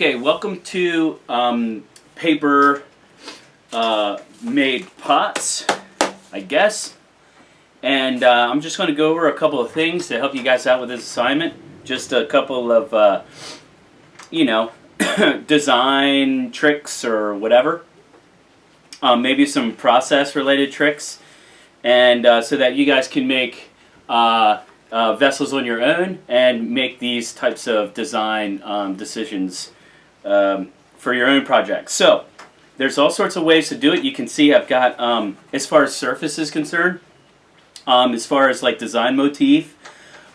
Okay, welcome to paper made pots, I guess. And I'm just going to go over a couple of things to help you guys out with this assignment. Just a couple of, design tricks or whatever. Maybe some process related tricks. And so that you guys can make vessels on your own and make these types of design decisions for your own projects. So there's all sorts of ways to do it. You can see I've got, as far as surface is concerned, as far as like design motif,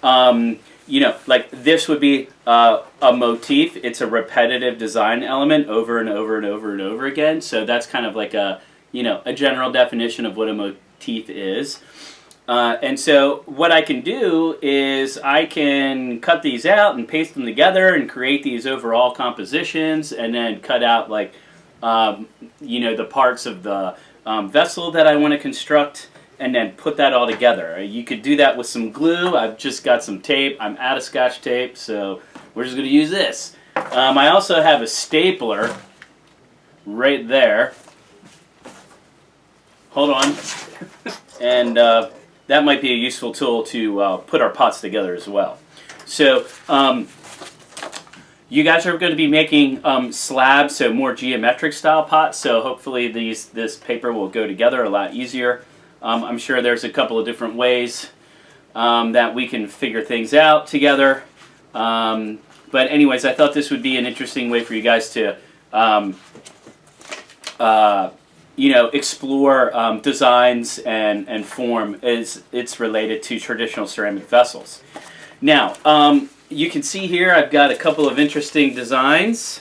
like this would be a motif. It's a repetitive design element over and over and over and over again. So that's kind of like a general definition of what a motif is. And so what I can do is I can cut these out and paste them together and create these overall compositions, and then cut out like the parts of the vessel that I want to construct, and then put that all together. You could do that with some glue. I've just got some tape. I'm out of Scotch tape, so we're just going to use this. I also have a stapler right there. Hold on. And that might be a useful tool to put our pots together as well. So you guys are going to be making slabs, so more geometric style pots. So hopefully this paper will go together a lot easier. I'm sure there's a couple of different ways that we can figure things out together. But anyways, I thought this would be an interesting way for you guys to explore designs and form as it's related to traditional ceramic vessels. Now, you can see here I've got a couple of interesting designs,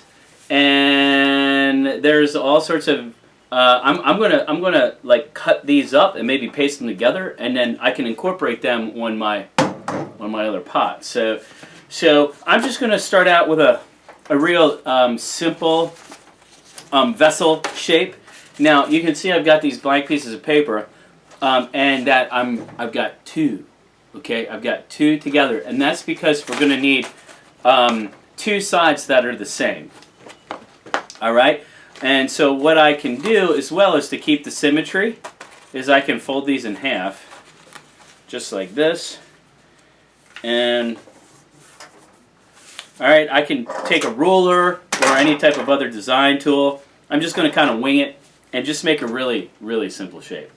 and there's all sorts of. I'm gonna like cut these up and maybe paste them together, and then I can incorporate them on my other pot. So I'm just gonna start out with a real simple vessel shape. Now you can see I've got these blank pieces of paper, and that I've got two. Okay, I've got two together, and that's because we're going to need two sides that are the same. All right, and so what I can do as well is to keep the symmetry is I can fold these in half, just like this, and all right, I can take a ruler or any type of other design tool. I'm just going to kind of wing it and just make a really, really simple shape.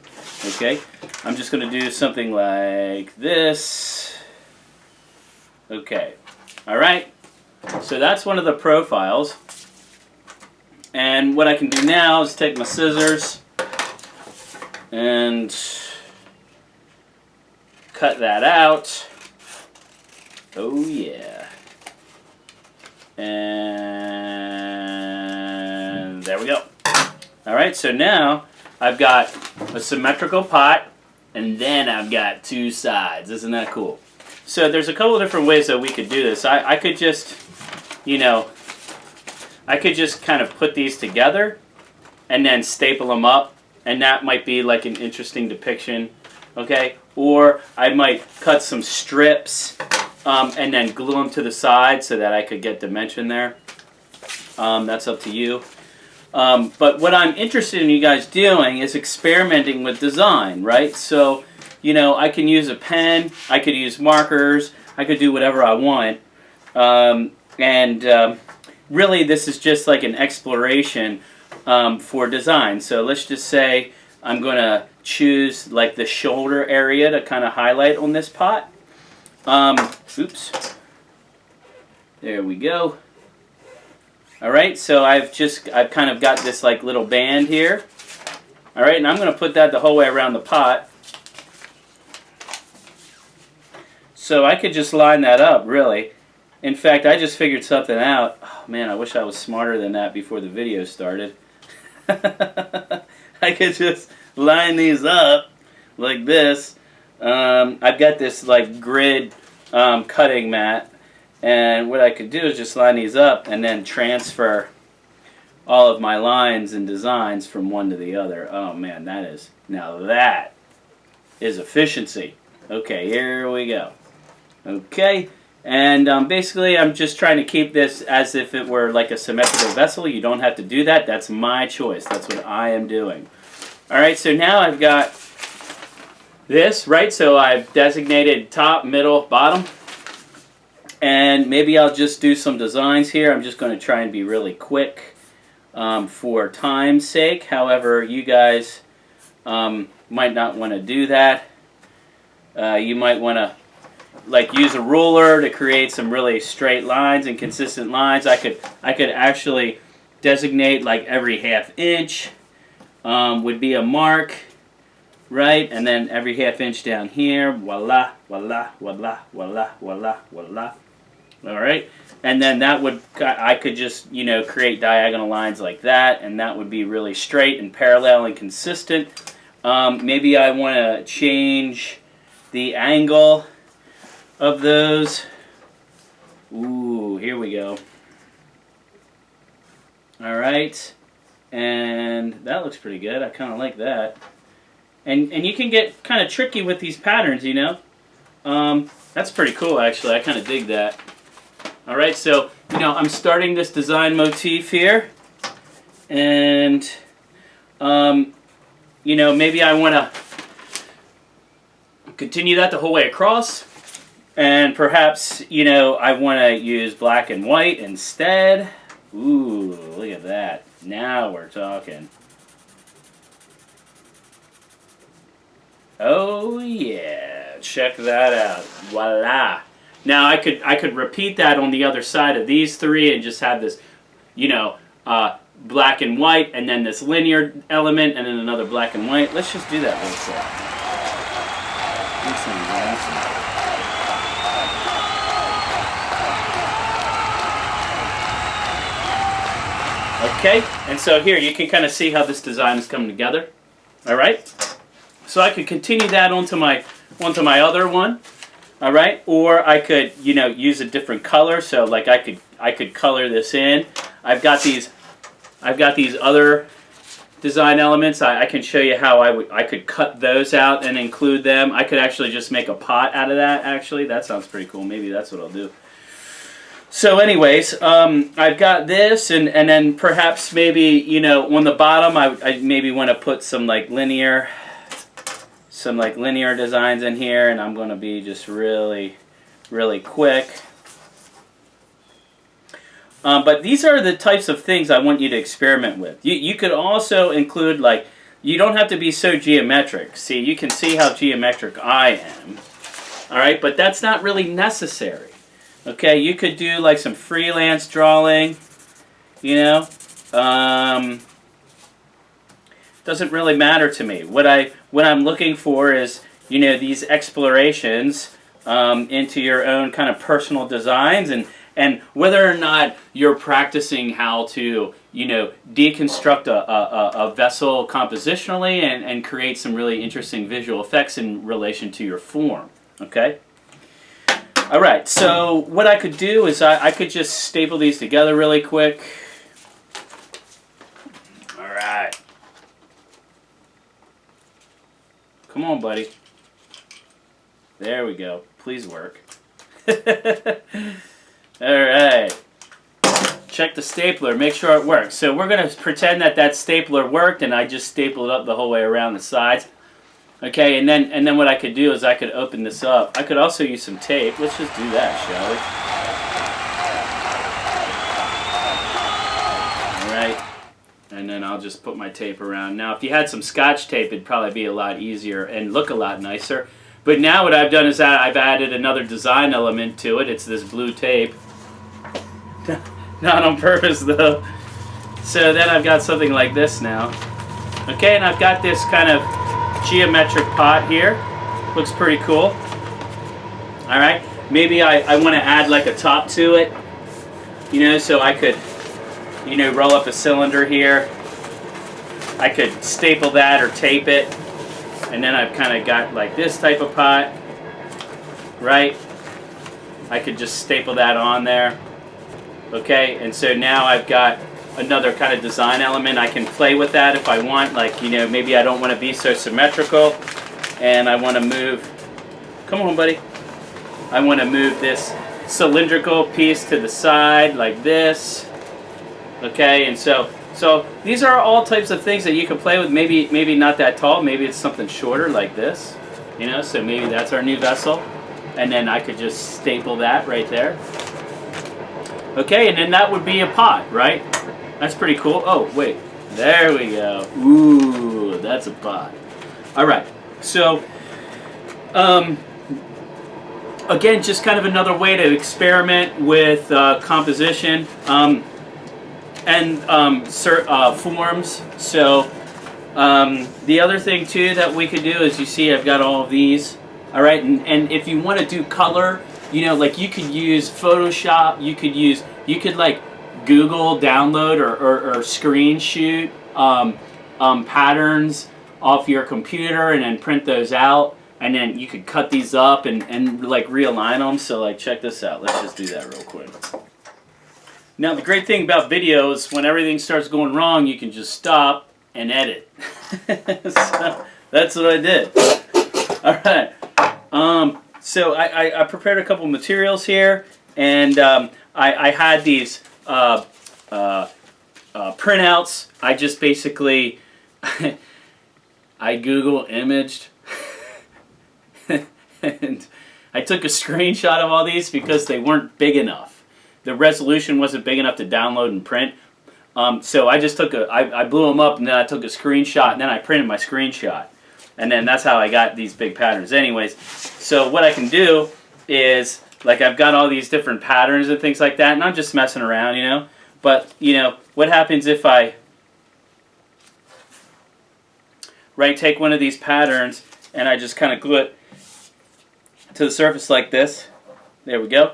Okay, I'm just going to do something like this. Okay, all right, so that's one of the profiles. And what I can do now is take my scissors and cut that out. Oh yeah. And there we go. All right, so now I've got a symmetrical pot, and then I've got two sides. Isn't that cool? So there's a couple of different ways that we could do this. I could just, I could just kind of put these together and then staple them up, and that might be like an interesting depiction, okay? Or I might cut some strips and then glue them to the side so that I could get dimension there. That's up to you. But what I'm interested in you guys doing is experimenting with design, right? So, I can use a pen, I could use markers, I could do whatever I want. Really this is just like an exploration for design. So let's just say I'm going to choose like the shoulder area to kind of highlight on this pot. Oops. There we go. All right, so I've kind of got this like little band here. All right, and I'm going to put that the whole way around the pot. So I could just line that up, really. In fact, I just figured something out. Oh man, I wish I was smarter than that before the video started. I could just line these up like this. I've got this like grid cutting mat. And what I could do is just line these up and then transfer all of my lines and designs from one to the other. Oh man, now that is efficiency. Okay, here we go. Okay, And basically, I'm just trying to keep this as if it were like a symmetrical vessel. You don't have to do that. That's my choice. That's what I am doing. All right, so now I've got this, right? So I've designated top, middle, bottom. And maybe I'll just do some designs here. I'm just going to try and be really quick for time's sake. However, you guys might not want to do that. You might want to like use a ruler to create some really straight lines and consistent lines. I could actually designate like every ½ inch would be a mark, right? And then every ½ inch down here, voila, voila, voila, voila, voila, voila. All right, and then that would, I could just, you know, create diagonal lines like that, and that would be really straight and parallel and consistent. Maybe I want to change the angle of those. Ooh, here we go. All right, and that looks pretty good. I kind of like that. And you can get kind of tricky with these patterns, you know. That's pretty cool, actually. I kind of dig that. All right, so, you know, I'm starting this design motif here, and, you know, maybe I want to continue that the whole way across, and perhaps, you know, I want to use black and white instead. Ooh, look at that. Now we're talking. Oh, yeah, check that out. Voila. Now I could repeat that on the other side of these three and just have this, you know, black and white, and then this linear element, and then another black and white. Let's just do that real quick. Okay, and so here you can kind of see how this design is coming together. All right, so I could continue that onto my other one. All right, or I could, you know, use a different color. So like I could color this in. I've got these other design elements. I can show you how I could cut those out and include them. I could actually just make a pot out of that. Actually, that sounds pretty cool. Maybe that's what I'll do. So, anyways, I've got this, and then perhaps maybe, you know, on the bottom I maybe want to put some like linear designs in here, and I'm going to be just really, really quick. But these are the types of things I want you to experiment with. You could also include, like, you don't have to be so geometric. See, you can see how geometric I am. All right, but that's not really necessary. Okay, you could do like some freelance drawing, you know. Doesn't really matter to me. What I'm looking for is, you know, these explorations into your own kind of personal designs, and whether or not you're practicing how to, you know, deconstruct a vessel compositionally and create some really interesting visual effects in relation to your form. Okay. All right. So what I could do is I could just staple these together really quick. All right. Come on, buddy. There we go. Please work. Alright. Check the stapler. Make sure it works. So we're going to pretend that stapler worked, and I just stapled up the whole way around the sides. Okay, and then what I could do is I could open this up. I could also use some tape. Let's just do that, shall we? Alright. And then I'll just put my tape around. Now, if you had some Scotch tape, it'd probably be a lot easier and look a lot nicer. But now what I've done is I've added another design element to it. It's this blue tape. Not on purpose, though. So then I've got something like this now. Okay, and I've got this kind of geometric pot here. Looks pretty cool. Alright, maybe I want to add like a top to it. You know, so I could, you know, roll up a cylinder here. I could staple that or tape it. And then I've kind of got like this type of pot. Right? I could just staple that on there. Okay, and so now I've got another kind of design element. I can play with that if I want. Like, you know, maybe I don't want to be so symmetrical, and I want to move. Come on, buddy. I want to move this cylindrical piece to the side like this. Okay, and so these are all types of things that you can play with. Maybe not that tall. Maybe it's something shorter like this. You know, so maybe that's our new vessel. And then I could just staple that right there. Okay, and then that would be a pot, right? That's pretty cool. Oh, wait. There we go. Ooh, that's a pot. All right. So, again, just kind of another way to experiment with composition and forms. So, the other thing, too, that we could do is, you see I've got all of these. All right, and if you want to do color, you know, like you could use Photoshop, you could like Google download or screen shoot patterns off your computer and then print those out, and then you could cut these up and like realign them. So like check this out. Let's just do that real quick. Now the great thing about video is when everything starts going wrong, you can just stop and edit. So that's what I did. All right. So I prepared a couple materials here, and I had these printouts. I just basically I Google imaged and I took a screenshot of all these because they weren't big enough. The resolution wasn't big enough to download and print. So I just took I blew them up, and then I took a screenshot, and then I printed my screenshot. And then that's how I got these big patterns. Anyways, so what I can do is, like, I've got all these different patterns and things like that, and I'm just messing around, you know. But, you know, what happens if I, right, take one of these patterns and I just kind of glue it to the surface like this. There we go.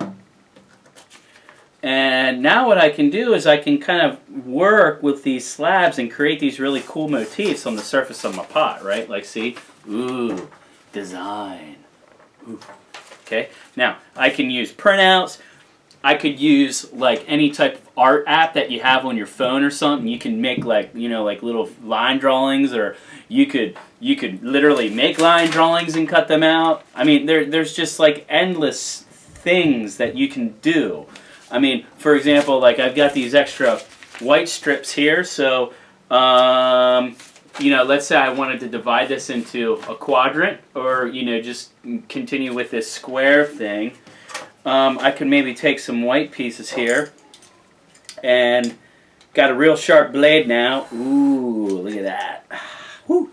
And now what I can do is I can kind of work with these slabs and create these really cool motifs on the surface of my pot, right? Like, see? Ooh, design. Ooh. Okay, now I can use printouts. I could use like any type of art app that you have on your phone or something. You can make like, you know, like little line drawings, or you could literally make line drawings and cut them out. I mean, there's just like endless things that you can do. I mean, for example, like I've got these extra white strips here, so you know, let's say I wanted to divide this into a quadrant, or, you know, just continue with this square thing. I could maybe take some white pieces here, and got a real sharp blade now. Ooh, look at that. Woo.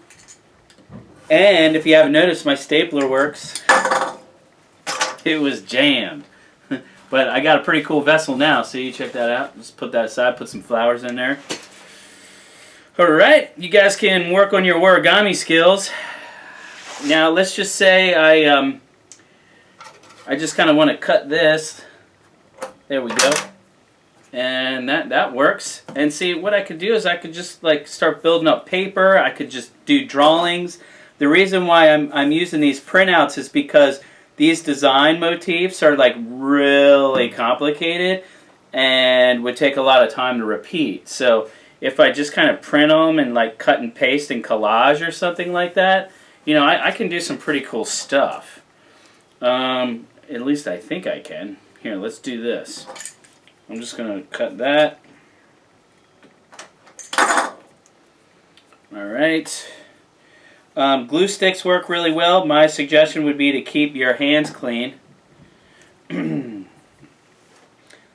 And if you haven't noticed, my stapler works. It was jammed. But I got a pretty cool vessel now. See, check that out. Just put that aside, put some flowers in there. Alright, you guys can work on your origami skills. Now let's just say I just kind of want to cut this. There we go. And that works. And see, what I could do is I could just like start building up paper. I could just do drawings. The reason why I'm using these printouts is because these design motifs are like really complicated and would take a lot of time to repeat. So if I just kind of print them and like cut and paste and collage or something like that, you know, I can do some pretty cool stuff. At least I think I can. Here, let's do this. I'm just going to cut that. Alright. Glue sticks work really well. My suggestion would be to keep your hands clean.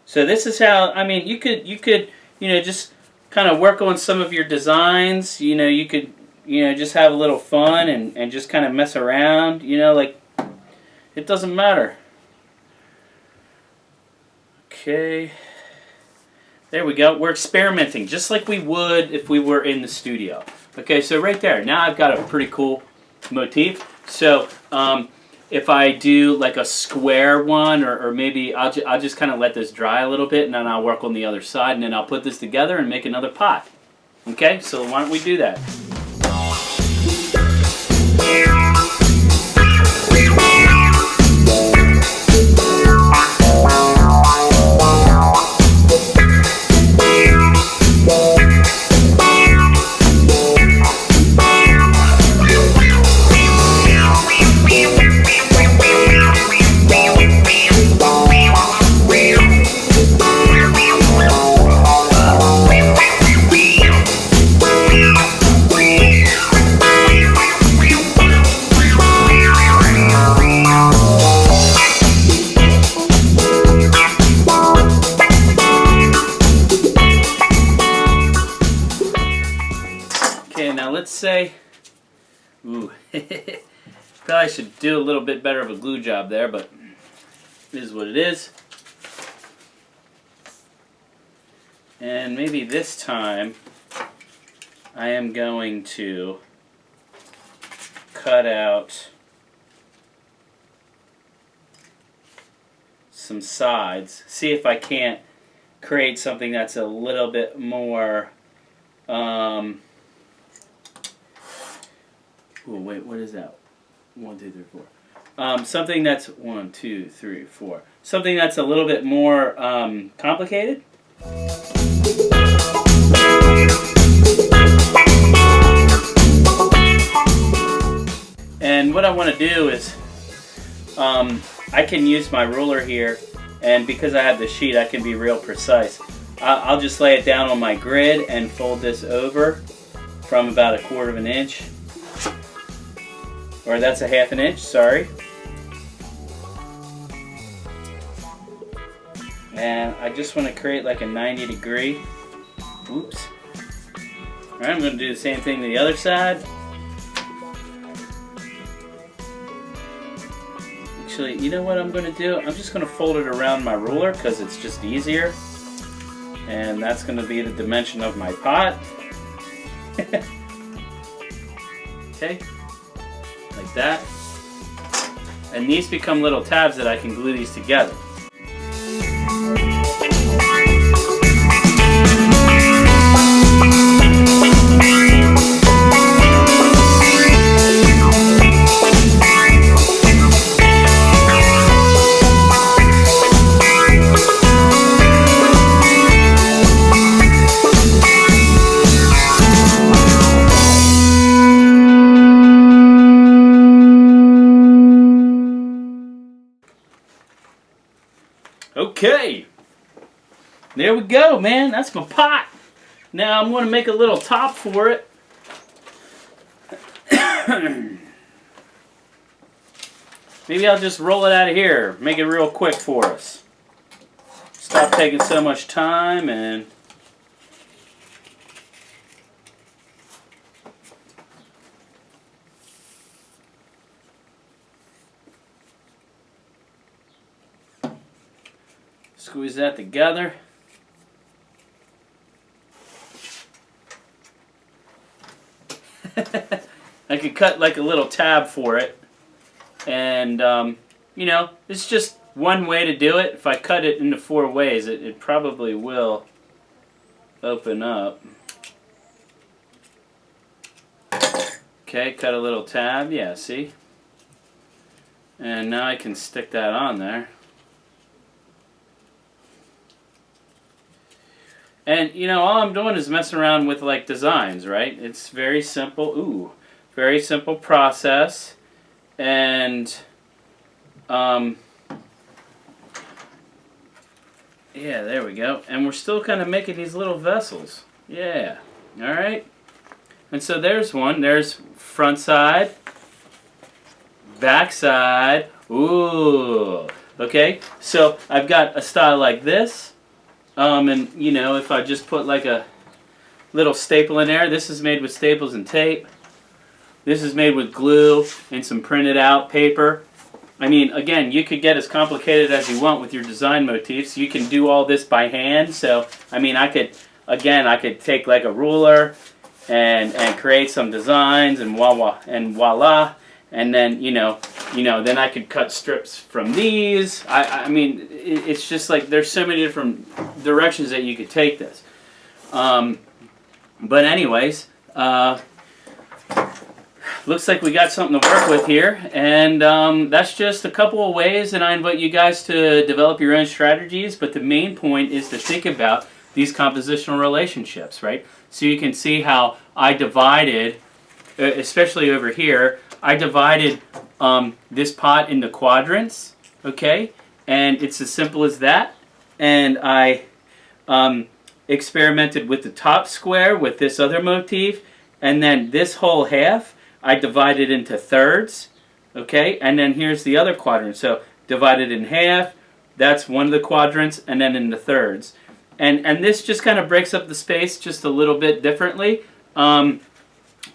So this is how, I mean, you could, you know, just kind of work on some of your designs. You know, you could, you know, just have a little fun and just kind of mess around. You know, like, it doesn't matter. Okay. There we go. We're experimenting just like we would if we were in the studio. Okay, so right there. Now I've got a pretty cool motif. So if I do like a square one, or maybe I'll just kind of let this dry a little bit, and then I'll work on the other side, and then I'll put this together and make another pot. Okay, so why don't we do that? Probably should do a little bit better of a glue job there, but it is what it is. And maybe this time I am going to cut out some sides. See if I can't create something that's a little bit more ooh, wait, what is that? 1, 2, 3, 4. Something that's 1, 2, 3, 4. Something that's a little bit more complicated. And what I want to do is, I can use my ruler here, and because I have the sheet, I can be real precise. I'll just lay it down on my grid and fold this over from about 1/4 inch. Or that's 1/2 inch, sorry. And I just want to create like a 90-degree. Oops. Alright, I'm going to do the same thing to the other side. Actually, you know what I'm going to do? I'm just going to fold it around my ruler because it's just easier. And that's going to be the dimension of my pot. Okay. Like that. And these become little tabs that I can glue these together. Okay, there we go, man. That's my pot. Now I'm going to make a little top for it. Maybe I'll just roll it out of here, make it real quick for us. Stop taking so much time and... Squeeze that together. I could cut like a little tab for it. And, you know, it's just one way to do it. If I cut it into 4 ways, it probably will open up. Okay, cut a little tab. Yeah, see? And now I can stick that on there. And, you know, all I'm doing is messing around with, like, designs, right? It's very simple. Ooh, very simple process. And, yeah, there we go. And we're still kind of making these little vessels. Yeah. All right. And so there's one. There's front side, back side. Ooh. Okay. So I've got a style like this. And, you know, if I just put like a little staple in there, this is made with staples and tape. This is made with glue and some printed out paper. I mean, again, you could get as complicated as you want with your design motifs. You can do all this by hand. So, I mean, I could take like a ruler and create some designs and voila. And then, then I could cut strips from these. I mean, it's just like there's so many different directions that you could take this. But anyways, looks like we got something to work with here. And that's just a couple of ways, and I invite you guys to develop your own strategies. But the main point is to think about these compositional relationships, right? So you can see how I divided, especially over here, I divided this pot into quadrants, okay? And it's as simple as that. And I experimented with the top square with this other motif. And then this whole half, I divided into thirds, okay? And then here's the other quadrant. So divided in half, that's one of the quadrants, and then into thirds. And this just kind of breaks up the space just a little bit differently on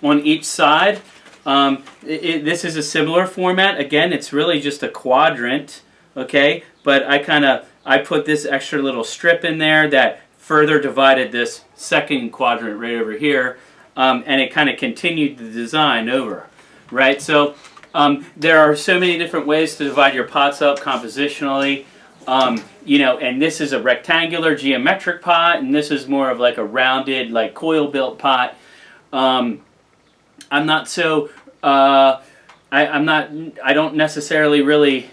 each side. This is a similar format. Again, it's really just a quadrant, okay? But I put this extra little strip in there that further divided this second quadrant right over here, and it kind of continued the design over, right? So there are so many different ways to divide your pots up compositionally. You know, and this is a rectangular geometric pot, and this is more of like a rounded, like coil-built pot. I'm not so, I don't necessarily really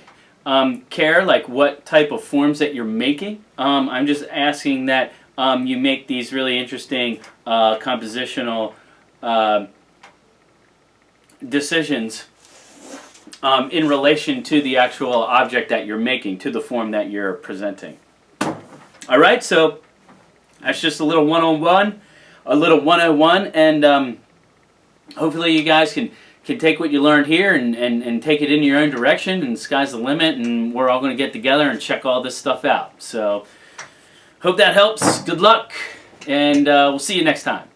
care like what type of forms that you're making. I'm just asking that you make these really interesting compositional decisions in relation to the actual object that you're making, to the form that you're presenting. All right, so that's just a little 101, and hopefully you guys can take what you learned here and take it in your own direction, and the sky's the limit, and we're all going to get together and check all this stuff out. So hope that helps. Good luck, and we'll see you next time.